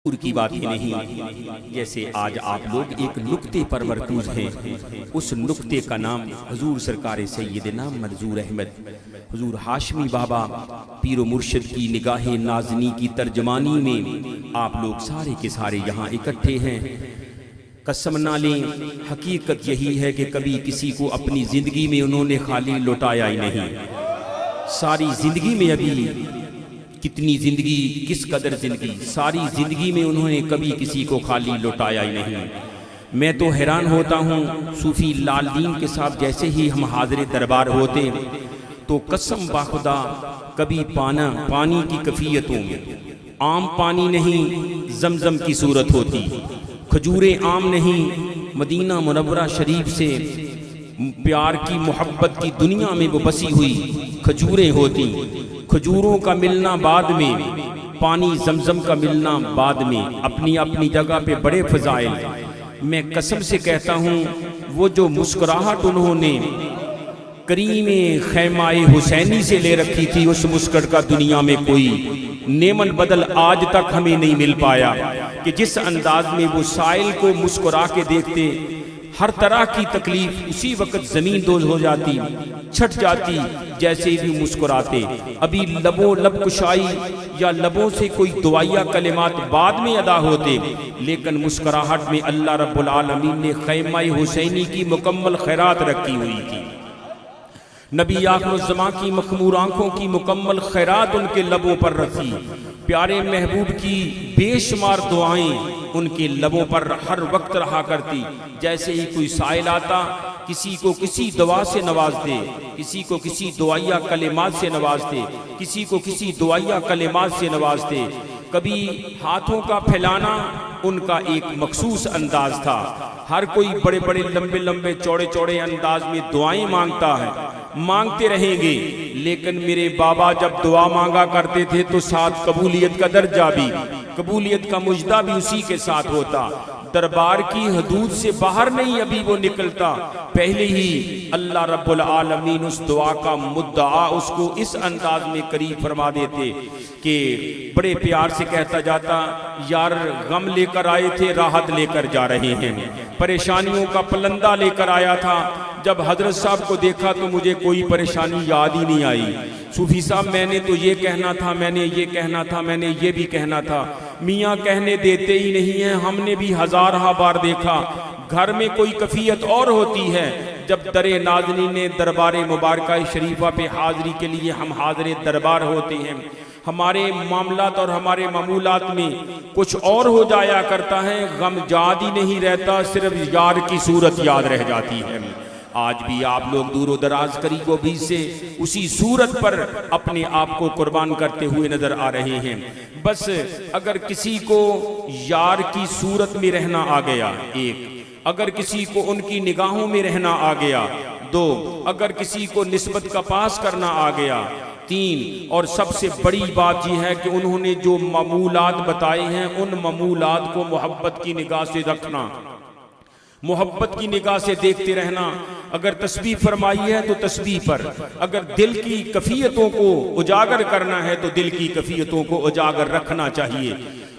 की बात ही नहीं। जैसे आज आप लोग एक नुक्ते पर मरकूज हैं, उस नुक्ते का नाम हुजूर सरकार सैयदना मंजूर अहमद हुजूर हाशमी बाबा पीरो मुर्शिद की निगाहे नाजनी की तर्जमानी में आप लोग सारे के सारे यहाँ इकट्ठे हैं। कसम ना लें, हकीकत यही है कि कभी किसी को अपनी ज़िंदगी में उन्होंने खाली लौटाया ही नहीं। सारी ज़िंदगी में अभी कितनी ज़िंदगी, किस कदर ज़िंदगी, सारी ज़िंदगी में उन्होंने कभी किसी को खाली लौटाया ही नहीं। मैं तो हैरान होता हूँ, सूफ़ी लालदीन के साथ जैसे ही हम हाज़िर दरबार होते तो कसम बाखुदा कभी पानी की कफ़ियतों में आम पानी नहीं जमजम की सूरत होती, खजूरें आम नहीं मदीना मुनव्वरा शरीफ से प्यार की मोहब्बत की दुनिया में वो बसी हुई खजूरें होती। खजूरों का मिलना बाद में, पानी जमजम का मिलना बाद में, अपनी अपनी जगह पे बड़े फजाइल। मैं कसम से कहता हूँ, वो जो मुस्कुराहट उन्होंने करीमे खैमाए हुसैनी से ले रखी थी, उस मुस्कुर का दुनिया में कोई नेमन बदल आज तक हमें नहीं मिल पाया कि जिस अंदाज में वो साइल को मुस्कुरा के देखते, हर तरह की तकलीफ उसी वक्त ज़मीन दोज हो जाती, छट जाती जैसे भी मुस्कुराते। अभी लबों लब कुशाई या लबों से कोई दुआया कलिमात बाद में अदा होते, लेकिन मुस्कुराहट में अल्लाह रब्बुल आलमीन ने खैमा हुसैनी की मुकम्मल खैरात रखी हुई थी। नबी आखिरुज़्ज़मां की मखमूर आंखों की मुकम्मल खैरात उनके लबों पर रखी। प्यारे महबूब की बेशुमार दुआएं उनके लबों पर हर वक्त रहा करती। जैसे ही कोई साइल आता, किसी को किसी दुआ से नवाजते, किसी को किसी दुआया कलिमात से नवाजते, किसी को किसी दुआया कलिमात से नवाजते। कभी हाथों का फैलाना उनका एक मखसूस अंदाज था। हर कोई बड़े बड़े लंबे लंबे चौड़े चौड़े अंदाज में दुआएं मांगता है, मांगते रहेंगे, लेकिन मेरे बाबा जब दुआ मांगा करते थे तो साथ कबूलियत का दर्जा भी, कबूलियत का मुजदा भी उसी के साथ होता। दरबार की हदूद से बाहर नहीं अभी वो निकलता, पहले ही अल्लाह रब्बुल आलमीन उस दुआ का मुद्दा उसको इस अंदाज में करीब फरमा देते कि बड़े प्यार से कहता जाता, यार गम लेकर आए थे राहत लेकर जा रहे हैं, परेशानियों का पलंदा लेकर आया था। जब हजरत साहब को देखा तो मुझे कोई परेशानी याद ही नहीं आई। सूफी साहब मैंने तो ये कहना था, मैंने ये कहना था, मैंने ये भी कहना था, मियाँ कहने देते ही नहीं हैं। हमने भी हज़ार बार देखा, घर में कोई कफ़ियत और होती है। जब दरे नाज़नी ने दरबार मुबारक शरीफा पे हाज़री के लिए हम हाज़िर दरबार होते हैं, हमारे मामलात और हमारे मामूलात में कुछ और हो जाया करता है, गम याद ही नहीं रहता, सिर्फ यार की सूरत याद रह जाती है। आज भी आप लोग दूर दराज करीबो भी से उसी सूरत पर अपने आप को कुर्बान करते हुए नजर आ रहे हैं। बस अगर किसी को यार की सूरत में रहना आ गया, एक, अगर किसी को उनकी निगाहों में रहना आ गया, दो, अगर किसी को निस्बत का पास करना आ गया, तीन, और सबसे बड़ी बात यह है कि उन्होंने जो मामूलात बताए हैं उन मामूलात को मोहब्बत की निगाह से रखना, मोहब्बत की निगाह से देखते रहना। अगर तस्बीह फरमाई है तो तस्बीह पर, अगर दिल की कफ़ियतों को उजागर करना है तो दिल की कफ़ियतों को उजागर रखना चाहिए।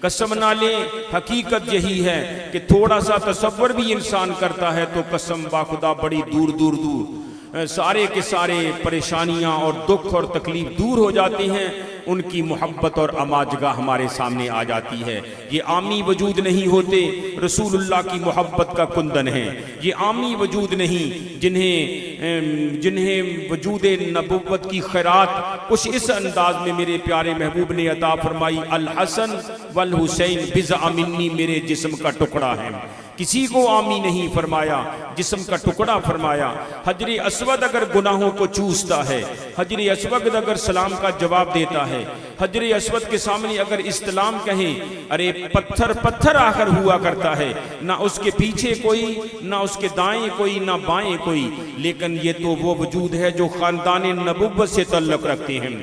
कसम ना ले, हकीकत यही है कि थोड़ा सा तसव्वुर भी इंसान करता है तो कसम बाखुदा बड़ी दूर दूर दूर सारे के सारे परेशानियां और दुख और तकलीफ दूर हो जाती हैं। उनकी मोहब्बत और अमाजगा हमारे सामने आ जाती है। ये आमी वजूद नहीं होते, रसूलुल्लाह की मोहब्बत का कुंदन है। ये आमी वजूद नहीं जिन्हें वजूद नबुव्वत की खैरात कुछ इस अंदाज में मेरे प्यारे महबूब ने अता फरमाई, अल हसन वल हुसैन बिज़अ मिन्नी, मेरे जिस्म का टुकड़ा है। किसी को आमी नहीं फरमाया, जिस्म का टुकड़ा फरमाया। हजरे अस्वद अगर गुनाहों को चूसता है, हजरे अस्वद अगर सलाम का जवाब देता है, हजरे अस्वद के सामने अगर इस्लाम कहें, अरे पत्थर पत्थर आकर हुआ करता है, ना उसके पीछे कोई, ना उसके दाएं कोई, ना बाएं कोई, लेकिन ये तो वो वजूद है जो खानदान नबुव्वत से तल्लुक़ रखते हैं।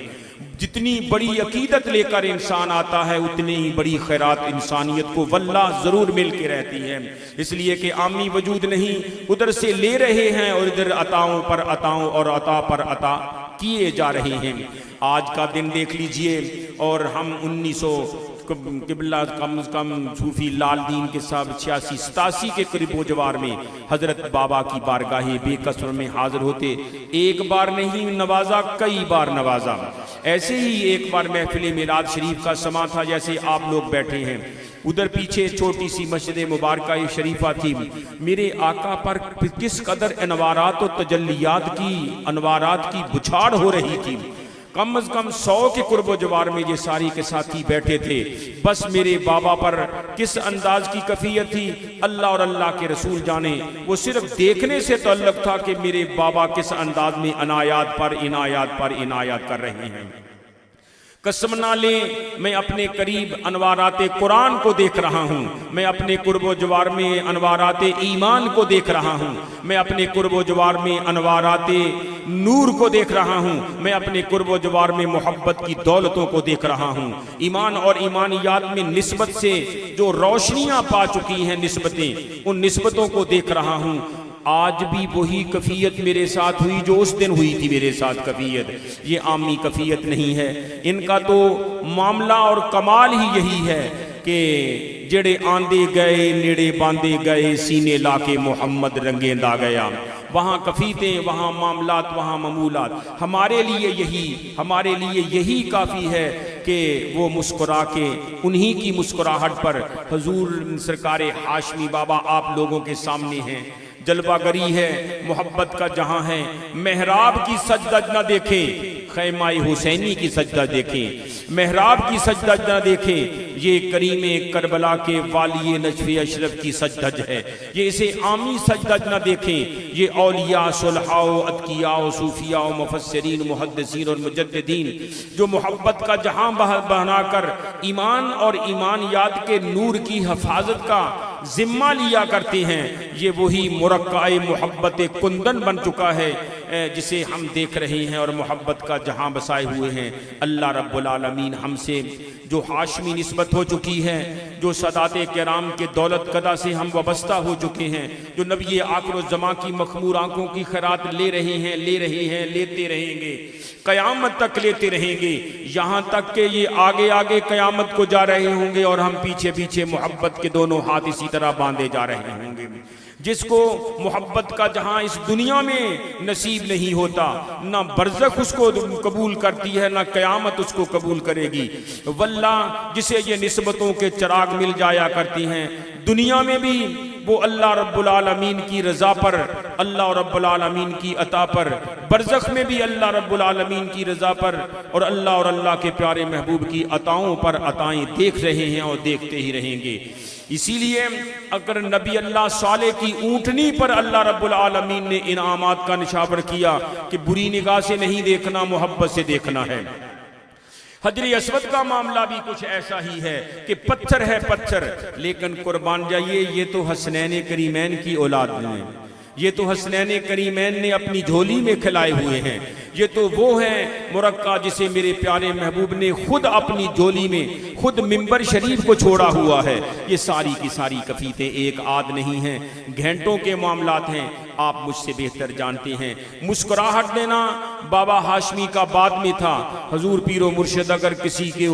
जितनी बड़ी अकीदत लेकर इंसान आता है उतनी ही बड़ी खैरात इंसानियत को वल्लाह जरूर मिल के रहती है। इसलिए कि आमी वजूद नहीं, उधर से ले रहे हैं और इधर अताओं पर अताओं और अता पर अता किए जा रहे हैं। आज का दिन देख लीजिए और हम किबला कम से कम सूफी लाल दीन के साथ 86-87 के करीब जवार में हजरत बाबा की बारगाहे बेकसर में हाजिर होते। एक बार नहीं नवाजा, कई बार नवाजा। ऐसे ही एक बार महफिल मिलाद शरीफ का समा था, जैसे आप लोग बैठे हैं, उधर पीछे छोटी सी मस्जिद मुबारका शरीफा थी। मेरे आका पर किस कदर अनवारात और तजल्लियात की, अनवारात की बुछाड़ हो रही थी। कम से कम 100 के कुर्ब जवार में ये सारी के साथी बैठे थे। बस मेरे बाबा पर किस अंदाज की कफियत थी, अल्लाह और अल्लाह के रसूल जाने। वो सिर्फ देखने से तअल्लुक़ था कि मेरे बाबा किस अंदाज में अनायात पर इनायात कर रहे हैं। कसम ना ले, मैं अपने करीब अनवाराते कुरान को देख रहा हूँ, मैं अपने कुर्बो जवार में अनवाराते ईमान को देख रहा हूँ, मैं अपने कुर्बो जवार में अनवाराते नूर को देख रहा हूँ, मैं अपने कुर्बो जवार में मोहब्बत की दौलतों को देख रहा हूँ। ईमान और ईमानियात में निस्बत से जो रोशनियाँ पा चुकी हैं निस्बतें, उन निस्बतों को देख रहा हूँ। आज भी वही कफियत मेरे साथ हुई जो उस दिन हुई थी मेरे साथ कफियत। ये आमी कफियत नहीं है, इनका तो मामला और कमाल ही यही है कि जेड़े आंदे गए नेड़े बांधे गए, सीने लाके मोहम्मद रंगेंदा गया। वहाँ कफीतें, वहाँ मामलात, वहाँ ममूलात। हमारे लिए यही काफ़ी है कि वो मुस्कुरा के, उन्हीं की मुस्कुराहट पर हुजूर सरकार हाशमी बाबा आप लोगों के सामने हैं। जलवागरी है, मोहब्बत का जहां है। मेहराब की सजदा न देखें, खैमाए हुसैनी की सजदा देखें। मेहराब की सजदा न देखें, ये करीमे करबला के वालिए नजफ़े अशरफ की सजदज है। ये इसे आमी सजदज न देखें। ये औलिया, सुलहाओ, अतकियाओ, सूफियाओ, मुफस्सिरीन, मुहद्दिसीन और मुजद्दिदीन जो मोहब्बत का जहां बनाकर ईमान और ईमानियात के नूर की हिफाजत का जिम्मा लिया करते हैं, ये वही मुरक्काए मोहब्बत कुंदन बन चुका है जिसे हम देख रहे हैं और मोहब्बत का जहां बसाए हुए हैं। अल्लाह रब्बुल आलमीन हमसे जो हाशमी निस्बत हो चुकी है, जो सदाते किराम के दौलत कदा से हम वाबस्ता हो चुके हैं, जो नबी आखिरुज़्ज़मा की मखमूर आंखों की खैरात ले रहे हैं, लेते रहेंगे, क़यामत तक लेते रहेंगे, यहाँ तक कि ये आगे आगे क़यामत को जा रहे होंगे और हम पीछे पीछे मोहब्बत के दोनों हाथ इसी तरह बांधे जा रहे होंगे। जिसको मोहब्बत का जहां इस दुनिया में नसीब नहीं होता, ना बरज़ख उसको कबूल करती है, ना क़यामत उसको कबूल करेगी। वल्लाह जिसे ये निस्बतों के चिराग मिल जाया करती हैं, दुनिया में भी वो अल्लाह रब्बुल आलमीन की रज़ा पर, अल्लाह रब्बुल आलमीन की अता पर, बरज़ख में भी अल्लाह रब्बुल आलमीन की रज़ा पर और अल्लाह के प्यारे महबूब की अताओं पर अताएं देख रहे हैं और देखते ही रहेंगे। इसीलिए अगर नबी अल्लाह साले की ऊँटनी पर अल्लाह रब्बुल आलमीन ने इनामात का निशावर किया कि बुरी निगाह से नहीं देखना, मोहब्बत से देखना है। हजर अस्वद का मामला भी कुछ ऐसा ही है कि पत्थर है पत्थर, लेकिन कुर्बान जाइए ये तो हसनैन करीमैन की औलाद हैं, ये तो हसनैन करीमैन ने अपनी झोली में खिलाए हुए हैं। ये तो वो है मुरक्का जिसे मेरे प्यारे महबूब ने खुद अपनी झोली में, खुद मिंबर शरीफ को छोड़ा हुआ है। ये सारी की सारी कफीतें एक आध नहीं हैं, घंटों के मामलात हैं। आप मुझसे बेहतर जानते हैं। मुस्कुराहट देना बाबा हाशमी का बाद में था। हजूर पीरो मुर्शिद अगर किसी के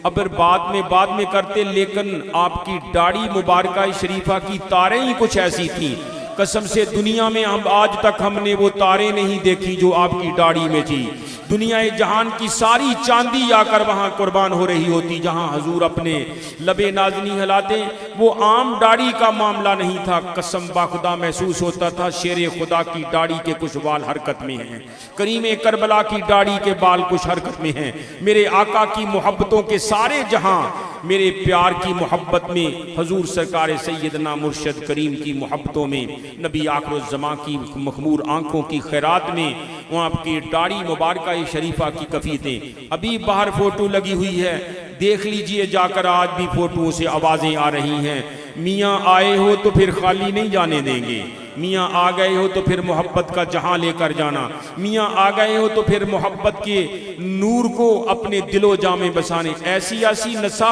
अगर बाद में करते, लेकिन आपकी दाढ़ी मुबारका शरीफा की तारें ही कुछ ऐसी थी, कसम से दुनिया में हम आज तक हमने वो तारें नहीं देखी जो आपकी दाढ़ी में थी। दुनिया जहान की सारी चांदी आकर वहां कुर्बान हो रही होती जहां हजूर अपने लबे नाजनी हिलाते। वो आम दाढ़ी का मामला नहीं था, कसम बाखुदा महसूस होता था शेर खुदा की दाढ़ी के कुछ बाल हरकत में हैं, करीम करबला की दाढ़ी के बाल कुछ हरकत में हैं। मेरे आका की मोहब्बतों के सारे जहां, मेरे प्यार की मोहब्बत में, हजूर सरकार सैयदना मुर्शद करीम की मोहब्बतों में, नबी आखिरुज़्ज़मा की मखमूर आंखों की खैरात में, वहाँ आपकी दाढ़ी मुबारका शरीफा की कफीतें। अभी बाहर फोटो लगी हुई है, देख लीजिए जाकर, आज भी फोटोओं से आवाज़ें आ रही हैं। मियाँ आए हो तो फिर खाली नहीं जाने देंगे, मियाँ आ गए हो तो फिर मोहब्बत का जहां लेकर जाना, मियाँ आ गए हो तो फिर मोहब्बत के नूर को अपने दिलो जामे बसाने। ऐसी ऐसी नसा,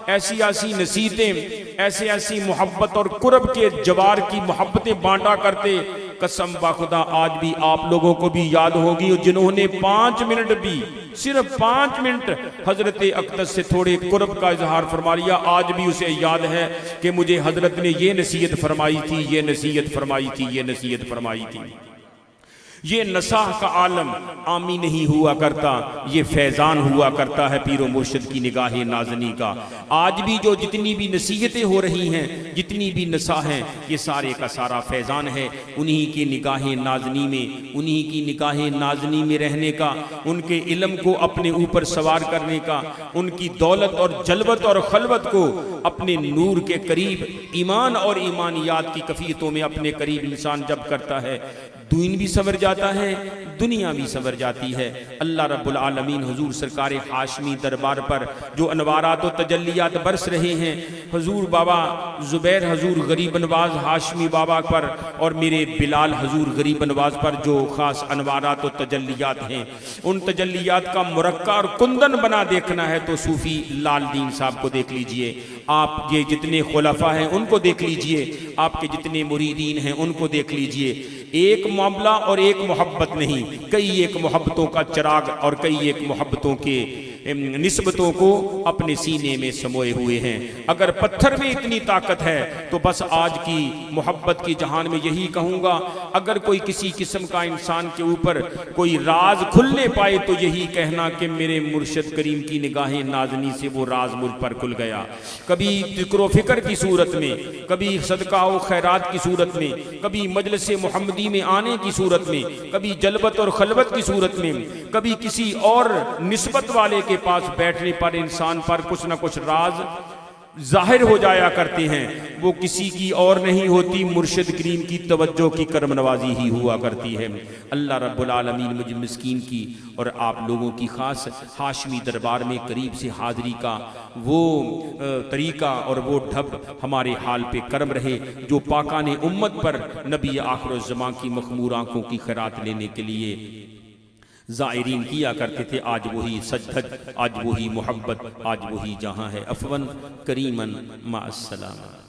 ऐसी ऐसी नसीहतें, ऐसी ऐसी मोहब्बत और कुर्ब के जवार की मोहब्बतें बांटा करते कसम बाखुदा आज भी आप लोगों को भी याद होगी जिन्होंने 5 मिनट भी, सिर्फ 5 मिनट हजरत अक़दस से थोड़े कुर्ब का इजहार फरमा लिया, आज भी उसे याद है कि मुझे हजरत ने ये नसीहत फरमाई थी, ये नसीहत फरमाई थी, ये नसीहत फरमाई थी। ये नसाह का आलम आमी नहीं हुआ करता, ये फैज़ान हुआ करता है पीरो मुर्शिद की निगाह नाज़नी का। आज भी जो जितनी भी नसीहतें हो रही हैं, जितनी भी नसाह हैं, ये सारे का सारा फैज़ान है उन्हीं की निगाह नाज़नी में, उन्हीं की निगाह नाज़नी में रहने का, उनके इल्म को अपने ऊपर सवार करने का, उनकी दौलत और जलवत और खलवत को अपने नूर के करीब, ईमान और ईमानियात की कफ़ीयतों में अपने करीब इंसान जब करता है, दीन भी संवर जाता है, दुनिया भी संवर जाती है। अल्लाह रब्बुल आलमीन हुजूर सरकार हाशमी दरबार पर जो अनवारात और तजल्लियात बरस रहे हैं, हुजूर बाबा ज़ुबैर हजूर गरीब नवाज हाशमी बाबा पर और मेरे बिलाल हजूर गरीब नवाज पर जो ख़ास अनवारात और तजल्लियात हैं, उन तजल्लियात का मुरक्का और कुंदन बना देखना है तो सूफ़ी लाल दीन साहब को देख लीजिए, आप ये जितने खुलफा हैं उनको देख लीजिए, आपके जितने मुरीदीन हैं उनको देख लीजिए। एक मामला और एक मोहब्बत नहीं, कई एक मोहब्बतों का चिराग और कई एक मोहब्बतों के निस्बतों को अपने सीने में समोए हुए हैं। अगर पत्थर में इतनी ताकत है तो बस आज की मोहब्बत की जहान में यही कहूँगा, अगर कोई किसी किस्म का इंसान के ऊपर कोई राज खुलने पाए तो यही कहना कि मेरे मुर्शिद करीम की निगाहें नाज़नी से वो राज मुझ पर खुल गया। कभी ज़िक्र फ़िक्र की सूरत में, कभी सदका व खैरात की सूरत में, कभी मजलिस मुहम्मदी में आने की सूरत में, कभी जलवत और खलवत की सूरत में, कभी किसी और निस्बत वाले के पास बैठने पर इंसान पर कुछ ना कुछ राज जाहिर हो जाया करते हैं। वो किसी की और नहीं होती, मुर्शिद करीम की तवज्जो की करम नवाजी ही हुआ करती है। अल्लाह रब्बुल आलमीन मुझे मिस्कीन की और आप लोगों की खास हाशमी दरबार में करीब से हाज़री का वो तरीका और वो ढब हमारे हाल पे करम रहे जो पाकाने उम्मत पर नबी आखिर ज़मां की मखमूर आँखों की खैरात लेने के लिए ज़ायरीन किया करते थे। आज वही सजधज, आज वही मोहब्बत, आज वही जहाँ है अफ़वन करीमन मा अस्सलाम।